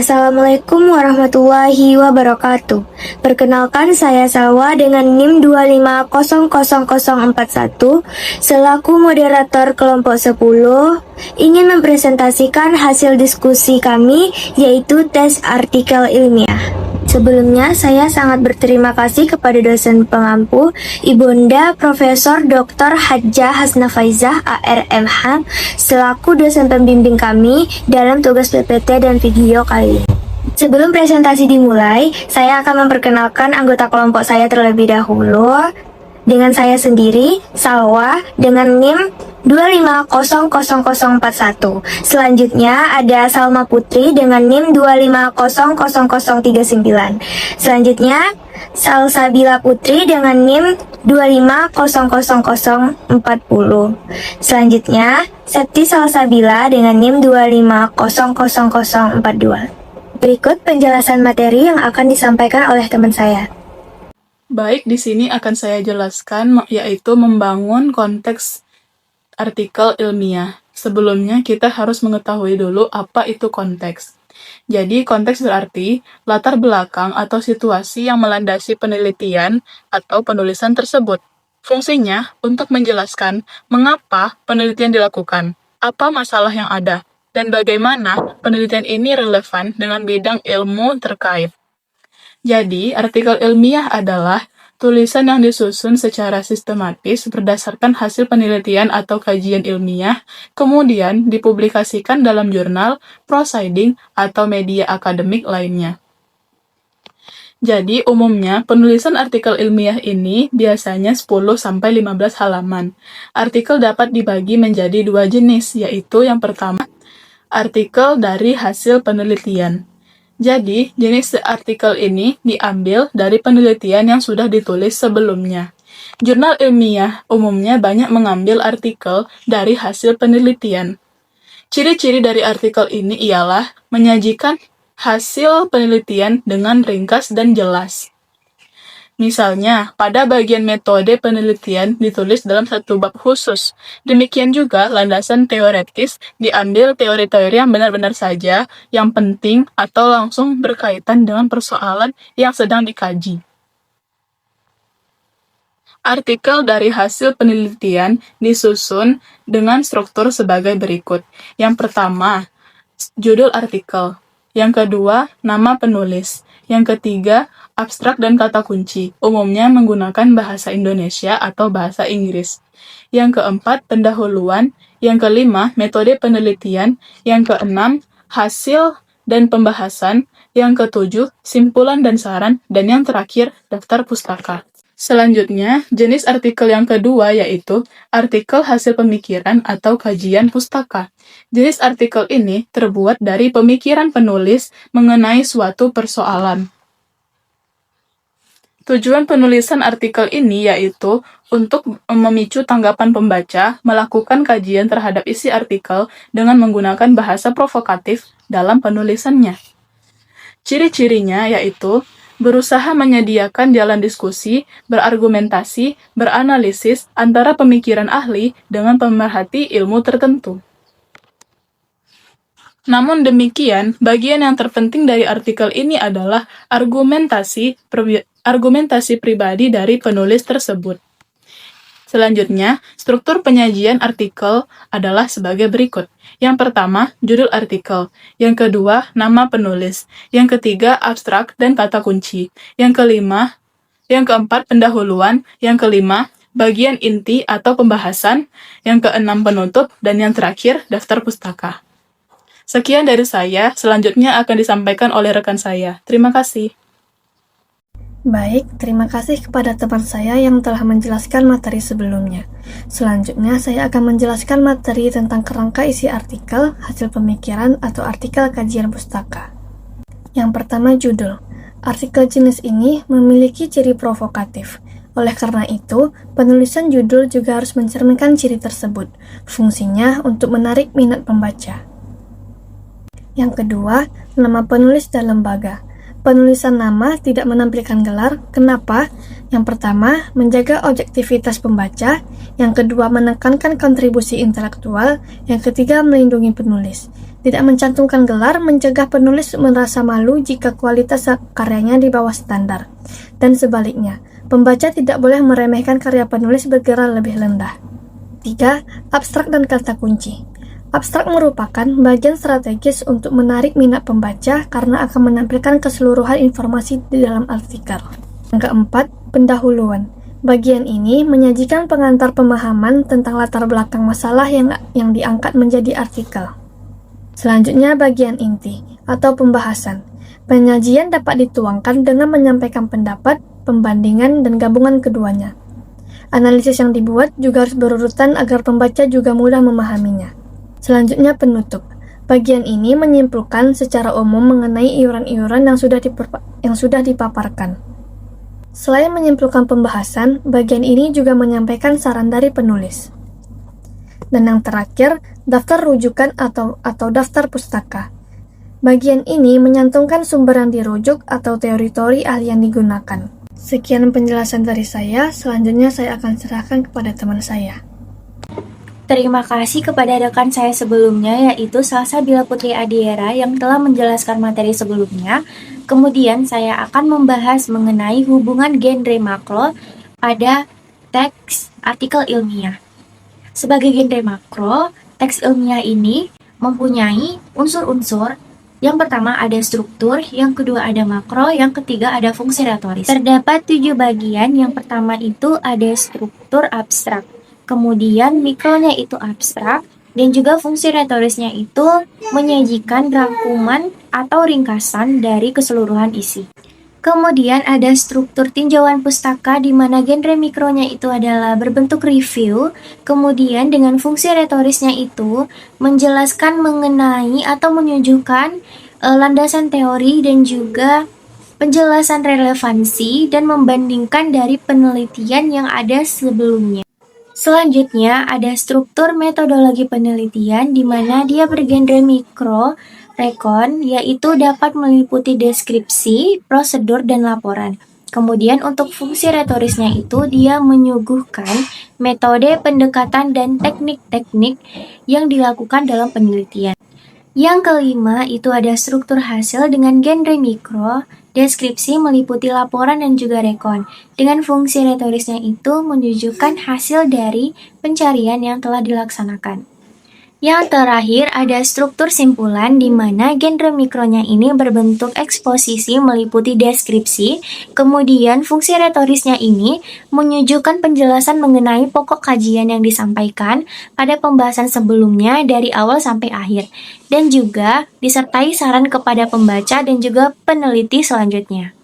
Assalamualaikum warahmatullahi wabarakatuh. Perkenalkan, saya Salwa dengan NIM 2500041 selaku moderator kelompok 10 ingin mempresentasikan hasil diskusi kami, yaitu tes artikel ilmiah. Sebelumnya, saya sangat berterima kasih kepada dosen pengampu, Ibunda Profesor Dr. Hajjah Hasnafaizah ARMH, selaku dosen pembimbing kami dalam tugas PPT dan video kali ini. Sebelum presentasi dimulai, saya akan memperkenalkan anggota kelompok saya terlebih dahulu. Dengan saya sendiri, Salwa, dengan NIM 2500041. Selanjutnya ada Salma Putri dengan NIM 2500039. Selanjutnya Salsabila Putri dengan NIM 2500040. Selanjutnya Septi Salsabila dengan NIM 2500042. Berikut penjelasan materi yang akan disampaikan oleh teman saya. Baik, di sini akan saya jelaskan yaitu membangun konteks artikel ilmiah. Sebelumnya kita harus mengetahui dulu apa itu konteks. Jadi konteks berarti latar belakang atau situasi yang melandasi penelitian atau penulisan tersebut. Fungsinya untuk menjelaskan mengapa penelitian dilakukan, apa masalah yang ada, dan bagaimana penelitian ini relevan dengan bidang ilmu terkait. Jadi, artikel ilmiah adalah tulisan yang disusun secara sistematis berdasarkan hasil penelitian atau kajian ilmiah, kemudian dipublikasikan dalam jurnal, proceeding, atau media akademik lainnya. Jadi, umumnya penulisan artikel ilmiah ini biasanya 10-15 halaman. Artikel dapat dibagi menjadi dua jenis, yaitu yang pertama, artikel dari hasil penelitian. Jadi, jenis artikel ini diambil dari penelitian yang sudah ditulis sebelumnya. Jurnal ilmiah umumnya banyak mengambil artikel dari hasil penelitian. Ciri-ciri dari artikel ini ialah menyajikan hasil penelitian dengan ringkas dan jelas. Misalnya, pada bagian metode penelitian ditulis dalam satu bab khusus. Demikian juga landasan teoretis diambil teori-teori yang benar-benar saja, yang penting atau langsung berkaitan dengan persoalan yang sedang dikaji. Artikel dari hasil penelitian disusun dengan struktur sebagai berikut. Yang pertama, judul artikel. Yang kedua, nama penulis. Yang ketiga, abstrak dan kata kunci, umumnya menggunakan bahasa Indonesia atau bahasa Inggris. Yang keempat, pendahuluan. Yang kelima, metode penelitian. Yang keenam, hasil dan pembahasan. Yang ketujuh, simpulan dan saran. Dan yang terakhir, daftar pustaka. Selanjutnya, jenis artikel yang kedua yaitu artikel hasil pemikiran atau kajian pustaka. Jenis artikel ini terbuat dari pemikiran penulis mengenai suatu persoalan. Tujuan penulisan artikel ini yaitu untuk memicu tanggapan pembaca, melakukan kajian terhadap isi artikel dengan menggunakan bahasa provokatif dalam penulisannya. Ciri-cirinya yaitu berusaha menyediakan jalan diskusi, berargumentasi, beranalisis antara pemikiran ahli dengan pemerhati ilmu tertentu. Namun demikian, bagian yang terpenting dari artikel ini adalah argumentasi pribadi dari penulis tersebut. Selanjutnya, struktur penyajian artikel adalah sebagai berikut. Yang pertama, judul artikel. Yang kedua, nama penulis. Yang ketiga, abstrak dan kata kunci. Yang keempat, pendahuluan. Yang kelima, bagian inti atau pembahasan. Yang keenam, penutup. Dan yang terakhir, daftar pustaka. Sekian dari saya, selanjutnya akan disampaikan oleh rekan saya. Terima kasih. Baik, terima kasih kepada teman saya yang telah menjelaskan materi sebelumnya. Selanjutnya, saya akan menjelaskan materi tentang kerangka isi artikel, hasil pemikiran, atau artikel kajian pustaka. Yang pertama, judul. Artikel jenis ini memiliki ciri provokatif. Oleh karena itu, penulisan judul juga harus mencerminkan ciri tersebut. Fungsinya untuk menarik minat pembaca. Yang kedua, nama penulis dan lembaga. Penulisan nama tidak menampilkan gelar. Kenapa? Yang pertama, menjaga objektivitas pembaca. Yang kedua, menekankan kontribusi intelektual. Yang ketiga, melindungi penulis. Tidak mencantumkan gelar mencegah penulis merasa malu jika kualitas karyanya di bawah standar. Dan sebaliknya, pembaca tidak boleh meremehkan karya penulis bergerak lebih rendah. 3. Abstrak dan kata kunci. Abstrak merupakan bagian strategis untuk menarik minat pembaca karena akan menampilkan keseluruhan informasi di dalam artikel. Yang keempat, pendahuluan. Bagian ini menyajikan pengantar pemahaman tentang latar belakang masalah yang diangkat menjadi artikel. Selanjutnya bagian inti atau pembahasan. Penyajian dapat dituangkan dengan menyampaikan pendapat, pembandingan, dan gabungan keduanya. Analisis yang dibuat juga harus berurutan agar pembaca juga mudah memahaminya. Selanjutnya penutup. Bagian ini menyimpulkan secara umum mengenai iuran-iuran yang sudah dipaparkan. Selain menyimpulkan pembahasan, bagian ini juga menyampaikan saran dari penulis. Dan yang terakhir, daftar rujukan atau daftar pustaka. Bagian ini menyantumkan sumber yang dirujuk atau teori-teori ahli yang digunakan. Sekian penjelasan dari saya, selanjutnya saya akan serahkan kepada teman saya. Terima kasih kepada rekan saya sebelumnya, yaitu Salsabila Putri Adiera yang telah menjelaskan materi sebelumnya. Kemudian saya akan membahas mengenai hubungan genre makro pada teks artikel ilmiah. Sebagai genre makro, teks ilmiah ini mempunyai unsur-unsur. Yang pertama ada struktur, yang kedua ada makro, yang ketiga ada fungsi retoris. Terdapat 7 bagian. Yang pertama itu ada struktur abstrak. Kemudian mikronya itu abstrak, dan juga fungsi retorisnya itu menyajikan rangkuman atau ringkasan dari keseluruhan isi. Kemudian ada struktur tinjauan pustaka di mana genre mikronya itu adalah berbentuk review. Kemudian dengan fungsi retorisnya itu menjelaskan mengenai atau menyuguhkan landasan teori dan juga penjelasan relevansi dan membandingkan dari penelitian yang ada sebelumnya. Selanjutnya ada struktur metodologi penelitian di mana dia bergenre mikro rekon, yaitu dapat meliputi deskripsi, prosedur, dan laporan. Kemudian untuk fungsi retorisnya itu dia menyuguhkan metode pendekatan dan teknik-teknik yang dilakukan dalam penelitian. Yang kelima itu ada struktur hasil dengan genre mikro, deskripsi meliputi laporan dan juga rekon. Dengan fungsi retorisnya itu menunjukkan hasil dari pencarian yang telah dilaksanakan. Yang terakhir ada struktur simpulan di mana genre mikronya ini berbentuk eksposisi meliputi deskripsi, kemudian fungsi retorisnya ini menunjukkan penjelasan mengenai pokok kajian yang disampaikan pada pembahasan sebelumnya dari awal sampai akhir, dan juga disertai saran kepada pembaca dan juga peneliti selanjutnya.